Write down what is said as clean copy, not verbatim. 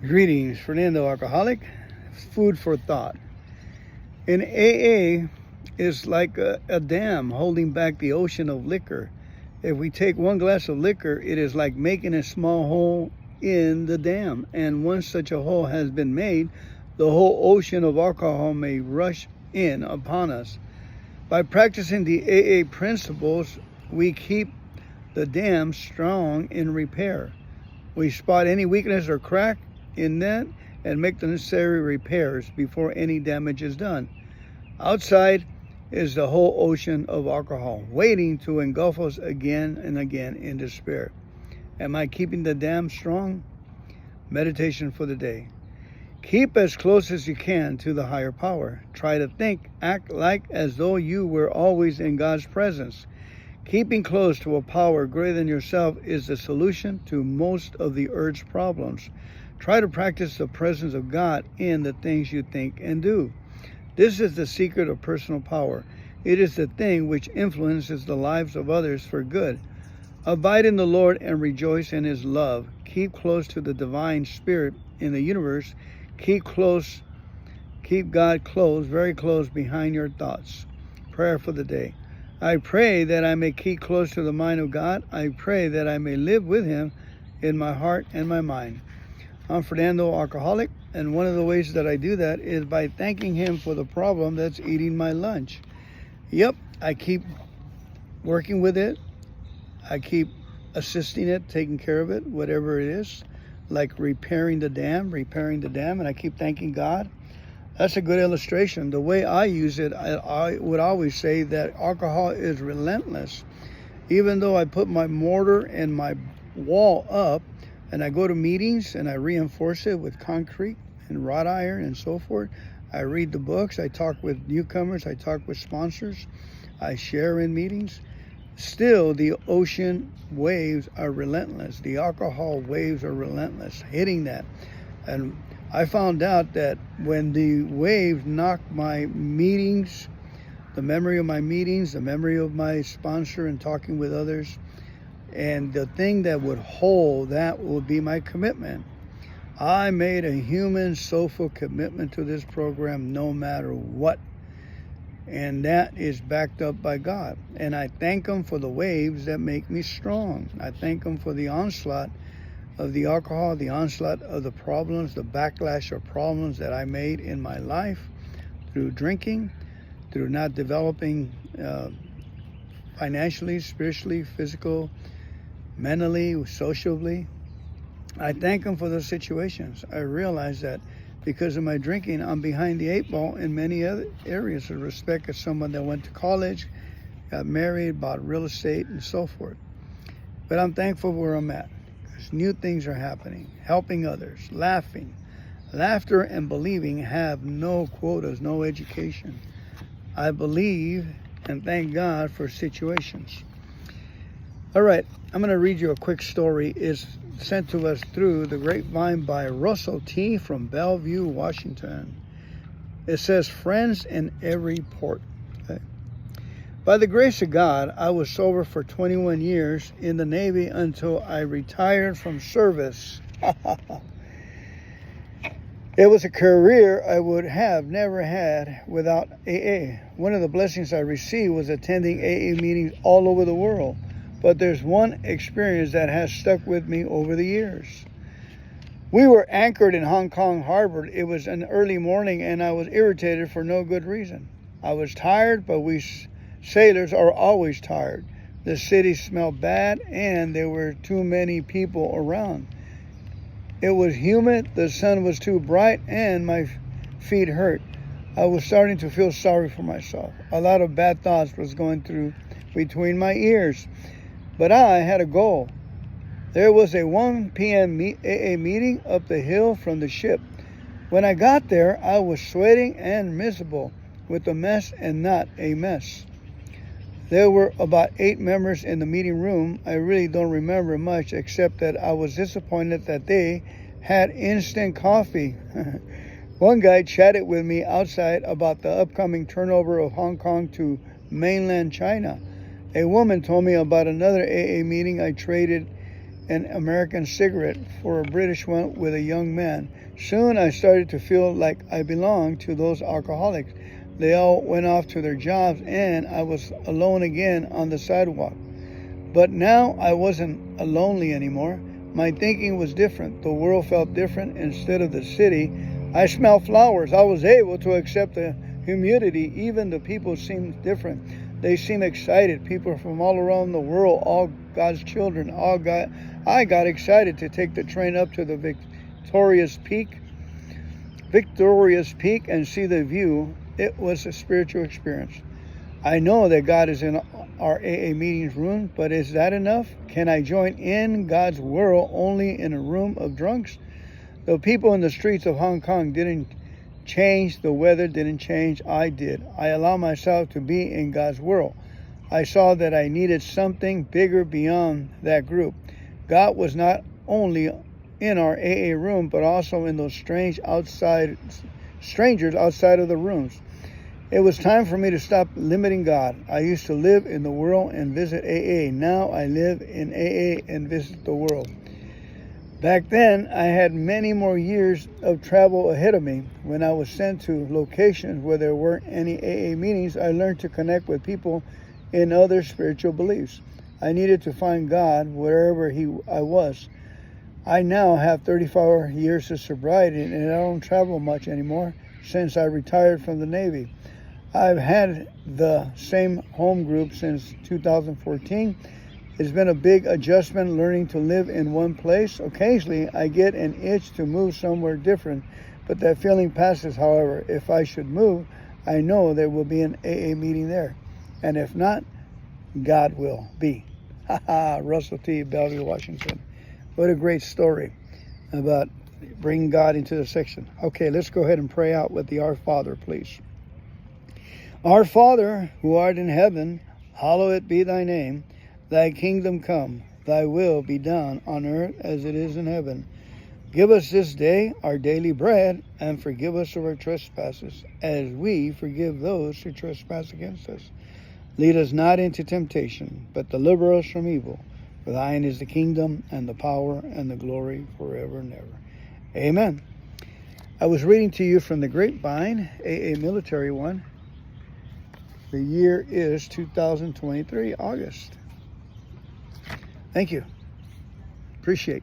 Greetings, Fernando Alcoholic. Food for thought. In AA is like a dam holding back the ocean of liquor. If we take one glass of liquor, it is like making a small hole in the dam. And once such a hole has been made, the whole ocean of alcohol may rush in upon us. By practicing the AA principles, we keep the dam strong in repair. We spot any weakness or crack in that and make the necessary repairs before any damage is done. Outside is the whole ocean of alcohol waiting to engulf us again and again in despair. Am I keeping the dam strong? Meditation for the day. Keep as close as you can to the higher power. Try to think, act like as though you were always in God's presence. Keeping close to a power greater than yourself is the solution to most of the earth's problems. Try to practice the presence of God in the things you think and do. This is the secret of personal power. It is the thing which influences the lives of others for good. Abide in the Lord and rejoice in His love. Keep close to the divine spirit in the universe. Keep God close, very close behind your thoughts. Prayer for the day. I pray that I may keep close to the mind of God. I pray that I may live with Him in my heart and my mind. I'm Fernando Alcoholic, and one of the ways that I do that is by thanking Him for the problem that's eating my lunch. Yep, I keep working with it. I keep assisting it, taking care of it, whatever it is, like repairing the dam, and I keep thanking God. That's a good illustration. The way I use it, I would always say that alcohol is relentless. Even though I put my mortar and my wall up, and I go to meetings and I reinforce it with concrete and wrought iron and so forth. I read the books, I talk with newcomers, I talk with sponsors, I share in meetings. Still, the ocean waves are relentless. The alcohol waves are relentless, hitting that. And I found out that when the waves knock my meetings, the memory of my meetings, the memory of my sponsor and talking with others, and the thing that would hold that would be my commitment. I made a human soulful commitment to this program no matter what. And that is backed up by God. And I thank Him for the waves that make me strong. I thank Him for the onslaught of the alcohol, the onslaught of the problems, the backlash of problems that I made in my life through drinking, through not developing financially, spiritually, physical, mentally, socially. I thank Him for those situations. I realize that because of my drinking, I'm behind the eight ball in many other areas of respect as someone that went to college, got married, bought real estate, and so forth. But I'm thankful where I'm at, because new things are happening, helping others, laughing. Laughter and believing have no quotas, no education. I believe and thank God for situations. All right, I'm going to read you a quick story. It's sent to us through the grapevine by Russell T. from Bellevue, Washington. It says, friends in every port. Okay. By the grace of God, I was sober for 21 years in the Navy until I retired from service. It was a career I would have never had without AA. One of the blessings I received was attending AA meetings all over the world. But there's one experience that has stuck with me over the years. We were anchored in Hong Kong Harbor. It was an early morning and I was irritated for no good reason. I was tired, but we sailors are always tired. The city smelled bad and there were too many people around. It was humid, the sun was too bright, and my feet hurt. I was starting to feel sorry for myself. A lot of bad thoughts was going through between my ears. But I had a goal. There was a 1 p.m. AA meeting up the hill from the ship. When I got there, I was sweating and miserable with a mess and not a mess. There were about 8 members in the meeting room. I really don't remember much except that I was disappointed that they had instant coffee. One guy chatted with me outside about the upcoming turnover of Hong Kong to mainland China. A woman told me about another AA meeting I traded an American cigarette for a British one with a young man. Soon I started to feel like I belonged to those alcoholics. They all went off to their jobs and I was alone again on the sidewalk. But now I wasn't lonely anymore. My thinking was different. The world felt different. Instead of the city, I smelled flowers. I was able to accept the humidity. Even the people seemed different. They seemed excited. People from all around the world, all God's children, I got excited to take the train up to the Victoria's Peak and see the view. It was a spiritual experience. I know that God is in our AA meetings room, but is that enough? Can I join in God's world only in a room of drunks? The people in the streets of Hong Kong didn't change. The weather didn't change. I did. I allowed myself to be in God's world. I saw that I needed something bigger beyond that group. God was not only in our AA room, but also in those strangers outside of the rooms. It was time for me to stop limiting God. I used to live in the world and visit AA. Now I live in AA and visit the world. Back then, I had many more years of travel ahead of me. When I was sent to locations where there weren't any AA meetings, I learned to connect with people in other spiritual beliefs. I needed to find God wherever I was. I now have 34 years of sobriety and I don't travel much anymore since I retired from the Navy. I've had the same home group since 2014. It's been a big adjustment learning to live in one place. Occasionally, I get an itch to move somewhere different, but that feeling passes. However, if I should move, I know there will be an AA meeting there. And if not, God will be. Russell T. Bellevue, Washington. What a great story about bringing God into the section. Okay, let's go ahead and pray out with the Our Father, please. Our Father, who art in heaven, hallowed be thy name. Thy kingdom come, thy will be done on earth as it is in heaven. Give us this day our daily bread, and forgive us of our trespasses, as we forgive those who trespass against us. Lead us not into temptation, but deliver us from evil. For thine is the kingdom, and the power, and the glory, forever and ever. Amen. I was reading to you from the Grapevine, AA Military One. The year is 2023, August. Thank you. Appreciate.